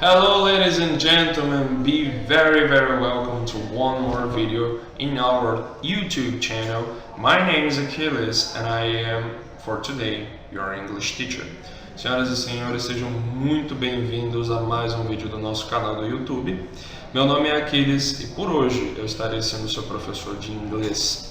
Hello ladies and gentlemen, be very welcome to one more video in our YouTube channel. My name is Achilles and I am, for today, your English teacher. Senhoras e senhores, sejam muito bem-vindos a mais um vídeo do nosso canal do YouTube. Meu nome é Achilles e por hoje eu estarei sendo seu professor de inglês.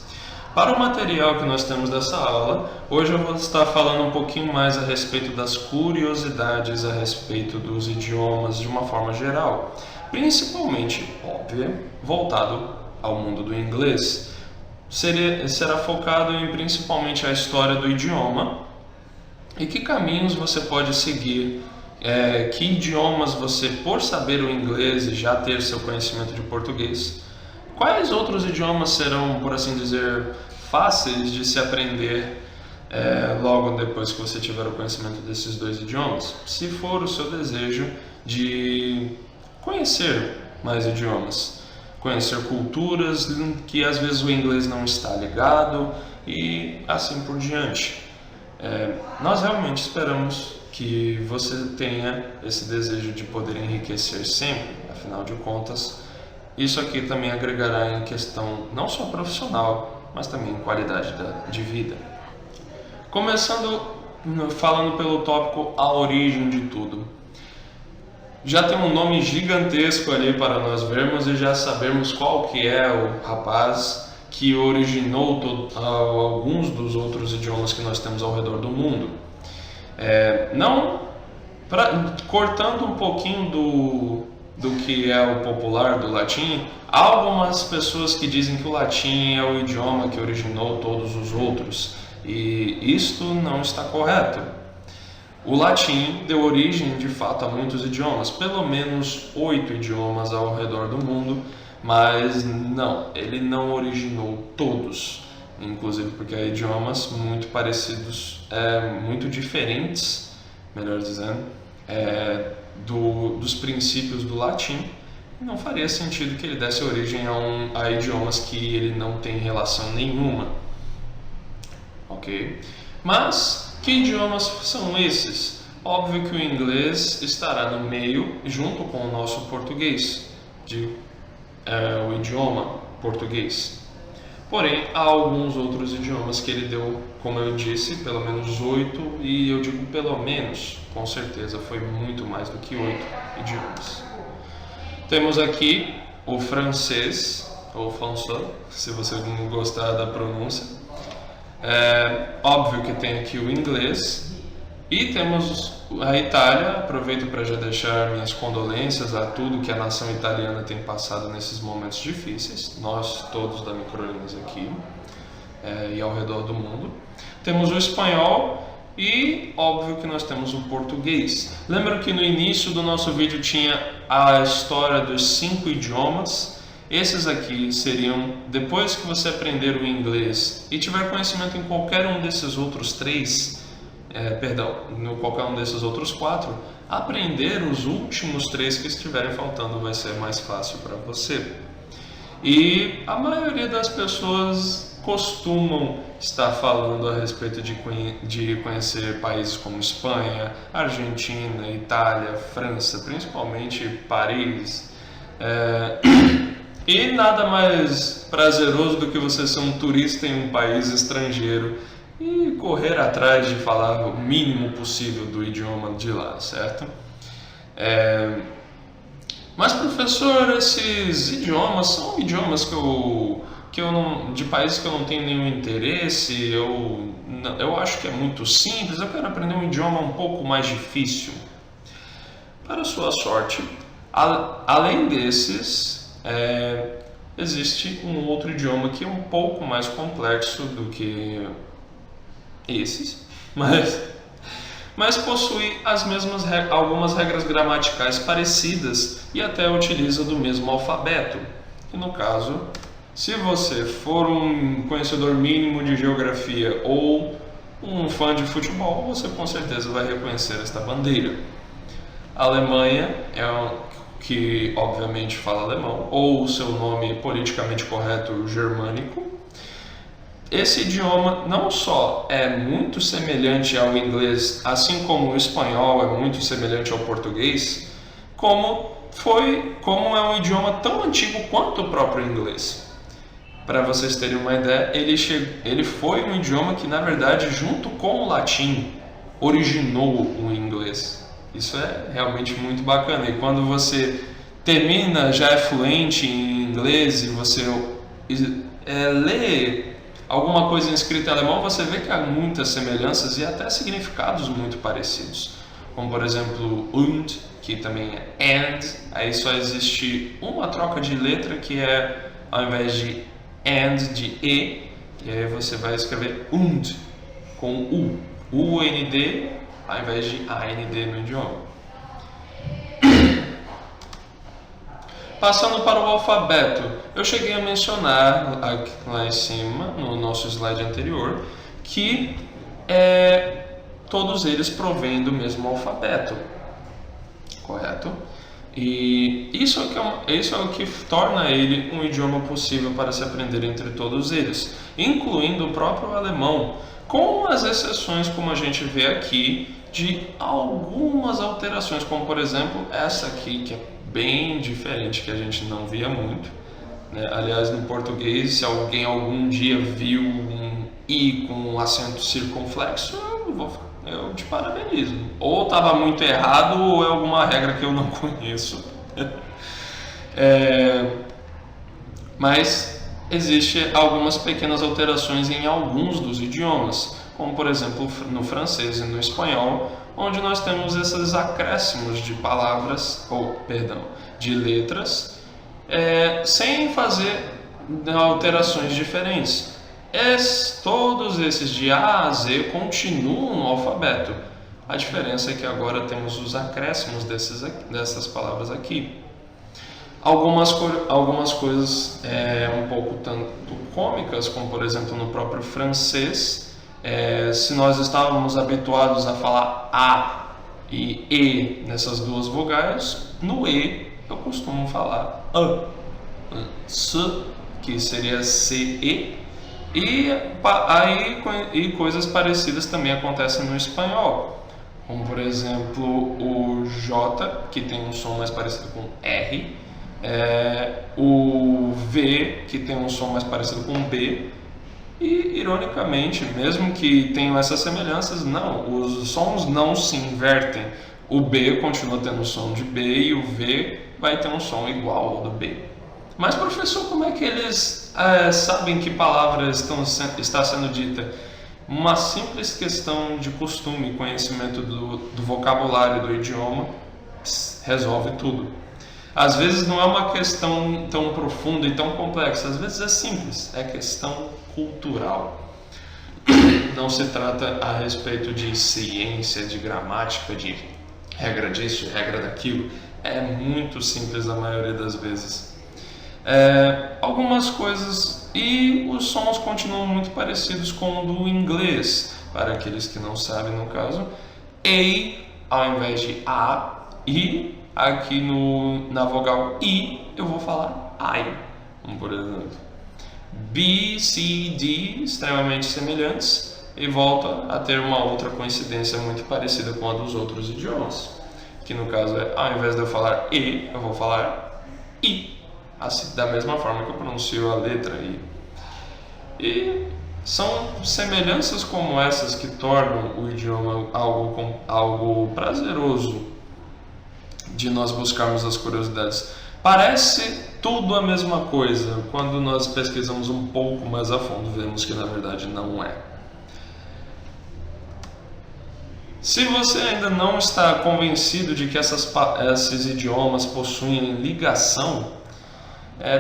Para o material que nós temos dessa aula, hoje eu vou estar falando um pouquinho mais a respeito das curiosidades a respeito dos idiomas de uma forma geral, principalmente, óbvio, voltado ao mundo do inglês. Será focado em principalmente a história do idioma e que caminhos você pode seguir, que idiomas você, por saber o inglês e já ter seu conhecimento de português, quais outros idiomas serão, por assim dizer, fáceis de se aprender logo depois que você tiver o conhecimento desses dois idiomas? Se for o seu desejo de conhecer mais idiomas, conhecer culturas que às vezes o inglês não está ligado e assim por diante. Nós realmente esperamos que você tenha esse desejo de poder enriquecer sempre, afinal de contas, isso aqui também agregará em questão não só profissional, mas também em qualidade de vida. Começando falando pelo tópico a origem de tudo. Já tem um nome gigantesco ali para nós vermos e já sabemos qual que é o rapaz que originou alguns dos outros idiomas que nós temos ao redor do mundo. Cortando um pouquinho do que é o popular do latim, há algumas pessoas que dizem que o latim é o idioma que originou todos os outros, e isto não está correto. O latim deu origem, de fato, a muitos idiomas, pelo menos 8 idiomas ao redor do mundo, mas não, ele não originou todos, inclusive porque há idiomas muito parecidos, muito diferentes, melhor dizendo, dos princípios do latim. Não faria sentido que ele desse origem a idiomas que ele não tem relação nenhuma. Ok? Mas, que idiomas são esses? Óbvio que o inglês estará no meio, junto com o nosso português, o idioma português. Porém, há alguns outros idiomas que ele deu, como eu disse, pelo menos 8, e eu digo pelo menos, com certeza foi muito mais do que 8 idiomas. Temos aqui o francês, ou français, se você não gostar da pronúncia. Óbvio que tem aqui o inglês. E temos a Itália. Aproveito para já deixar minhas condolências a tudo que a nação italiana tem passado nesses momentos difíceis. Nós todos da Micronésia aqui e ao redor do mundo. Temos o espanhol e óbvio que nós temos o português. Lembra que no início do nosso vídeo tinha a história dos 5 idiomas? Esses aqui seriam, depois que você aprender o inglês e tiver conhecimento em qualquer um desses outros 3, qualquer um desses outros 4, aprender os últimos 3 que estiverem faltando vai ser mais fácil para você. E a maioria das pessoas costumam estar falando a respeito de conhecer países como Espanha, Argentina, Itália, França, principalmente Paris. E nada mais prazeroso do que você ser um turista em um país estrangeiro e correr atrás de falar o mínimo possível do idioma de lá, certo? Mas professor, esses idiomas são idiomas de países que eu não tenho nenhum interesse, eu acho que é muito simples, eu quero aprender um idioma um pouco mais difícil. Para sua sorte, além desses, existe um outro idioma que é um pouco mais complexo do que esses, mas possui algumas regras gramaticais parecidas e até utiliza do mesmo alfabeto. E no caso, se você for um conhecedor mínimo de geografia ou um fã de futebol, você com certeza vai reconhecer esta bandeira. A Alemanha que obviamente fala alemão, ou o seu nome politicamente correto germânico. Esse idioma não só é muito semelhante ao inglês, assim como o espanhol é muito semelhante ao português, como é um idioma tão antigo quanto o próprio inglês. Para vocês terem uma ideia, ele foi um idioma que, na verdade, junto com o latim, originou o inglês. Isso é realmente muito bacana. E quando você termina, já é fluente em inglês e você lê alguma coisa escrita em alemão, você vê que há muitas semelhanças e até significados muito parecidos. Como, por exemplo, und, que também é and. Aí só existe uma troca de letra, que é, ao invés de and, de e, e aí você vai escrever und, com u. U-N-D, ao invés de A-N-D no idioma. Passando para o alfabeto, eu cheguei a mencionar lá em cima, no nosso slide anterior, que todos eles provêm do mesmo alfabeto, correto? E isso é o que torna ele um idioma possível para se aprender entre todos eles, incluindo o próprio alemão, com as exceções, como a gente vê aqui, de algumas alterações, como por exemplo essa aqui, que é bem diferente, que a gente não via muito, né? Aliás, no português, se alguém algum dia viu um i com um acento circunflexo, eu te parabenizo. Ou estava muito errado, ou é alguma regra que eu não conheço. Mas existem algumas pequenas alterações em alguns dos idiomas, como por exemplo no francês e no espanhol, onde nós temos esses acréscimos de palavras, de letras, sem fazer alterações diferentes. Todos esses de A a Z continuam no alfabeto. A diferença é que agora temos os acréscimos dessas palavras aqui. Algumas coisas um pouco tanto cômicas, como por exemplo no próprio francês, se nós estávamos habituados a falar A e E nessas duas vogais, no E eu costumo falar A, S, que seria CE, e coisas parecidas também acontecem no espanhol, como por exemplo o J, que tem um som mais parecido com R, o V, que tem um som mais parecido com B, e ironicamente, mesmo que tenham essas semelhanças, os sons não se invertem. O B continua tendo o som de B e o V vai ter um som igual ao do B. Mas professor, como é que eles sabem que palavra está sendo dita? Uma simples questão de costume, conhecimento do vocabulário do idioma resolve tudo. Às vezes não é uma questão tão profunda e tão complexa, às vezes é simples, é questão cultural. Não se trata a respeito de ciência, de gramática, de regra disso, regra daquilo. É muito simples a maioria das vezes. Algumas coisas, e os sons continuam muito parecidos com o do inglês, para aqueles que não sabem no caso. A ao invés de A, I. Aqui na vogal I eu vou falar I, por exemplo. B, C, D, extremamente semelhantes, e volta a ter uma outra coincidência muito parecida com a dos outros idiomas, que no caso ao invés de eu falar E, eu vou falar I, assim, da mesma forma que eu pronuncio a letra I. E são semelhanças como essas que tornam o idioma algo prazeroso de nós buscarmos as curiosidades. Parece tudo a mesma coisa, quando nós pesquisamos um pouco mais a fundo, vemos que na verdade não é. Se você ainda não está convencido de que esses idiomas possuem ligação,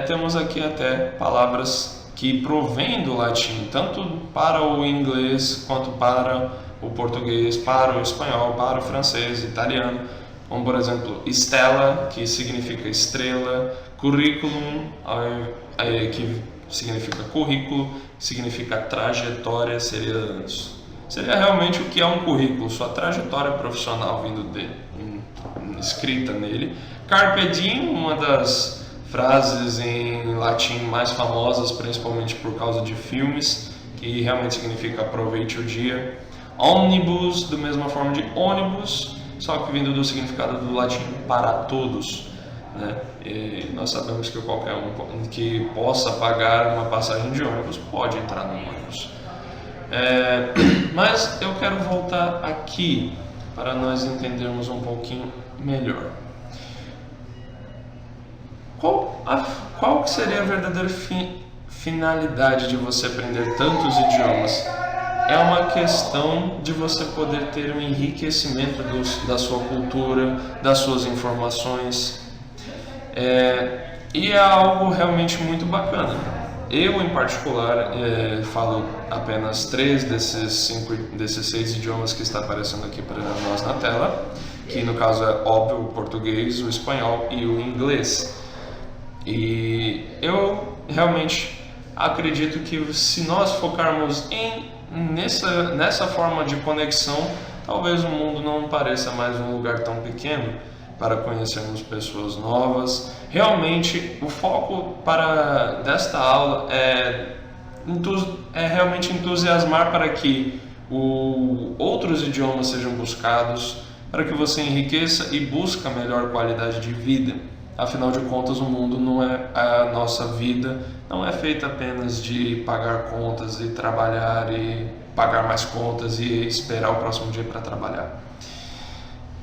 temos aqui até palavras que provêm do latim, tanto para o inglês quanto para o português, para o espanhol, para o francês, italiano, como por exemplo stella, que significa estrela, curriculum, que significa currículo, significa trajetória, seria realmente o que é um currículo, sua trajetória profissional escrita nele. Carpe diem, uma das frases em latim mais famosas, principalmente por causa de filmes, que realmente significa aproveite o dia. Omnibus, da mesma forma de ônibus, só que vindo do significado do latim para todos, né? E nós sabemos que qualquer um que possa pagar uma passagem de ônibus pode entrar no ônibus. Mas eu quero voltar aqui para nós entendermos um pouquinho melhor. Qual que seria a verdadeira finalidade de você aprender tantos idiomas? É uma questão de você poder ter um enriquecimento da sua cultura, das suas informações, e é algo realmente muito bacana. Eu, em particular, falo apenas 3 desses 6 idiomas que está aparecendo aqui para nós na tela, que no caso é óbvio o português, o espanhol e o inglês. E eu realmente acredito que se nós focarmos nessa forma de conexão, talvez o mundo não pareça mais um lugar tão pequeno para conhecermos pessoas novas. Realmente, o foco desta aula é realmente entusiasmar para que outros idiomas sejam buscados, para que você enriqueça e busque a melhor qualidade de vida. Afinal de contas, o mundo não é a nossa vida, não é feita apenas de pagar contas e trabalhar e pagar mais contas e esperar o próximo dia para trabalhar.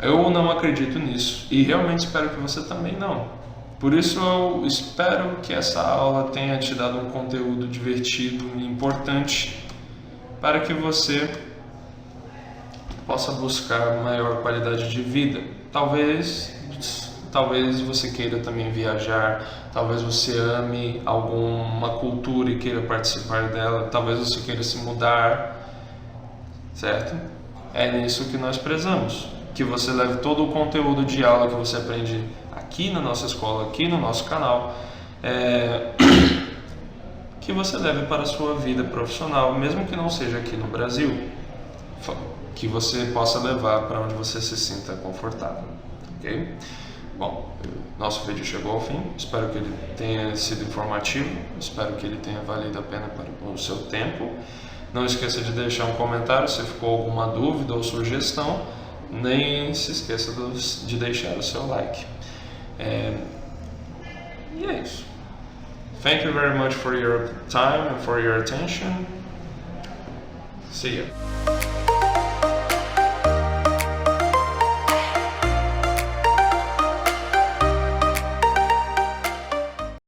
Eu não acredito nisso e realmente espero que você também não. Por isso eu espero que essa aula tenha te dado um conteúdo divertido e importante para que você possa buscar maior qualidade de vida. Talvez você queira também viajar, talvez você ame alguma cultura e queira participar dela, talvez você queira se mudar, certo? É nisso que nós prezamos, que você leve todo o conteúdo de aula que você aprende aqui na nossa escola, aqui no nosso canal, que você leve para a sua vida profissional, mesmo que não seja aqui no Brasil, que você possa levar para onde você se sinta confortável, ok? Bom, nosso vídeo chegou ao fim, espero que ele tenha sido informativo, espero que ele tenha valido a pena para o seu tempo. Não esqueça de deixar um comentário se ficou alguma dúvida ou sugestão, nem se esqueça de deixar o seu like. E é isso. Thank you very much for your time and for your attention. See you.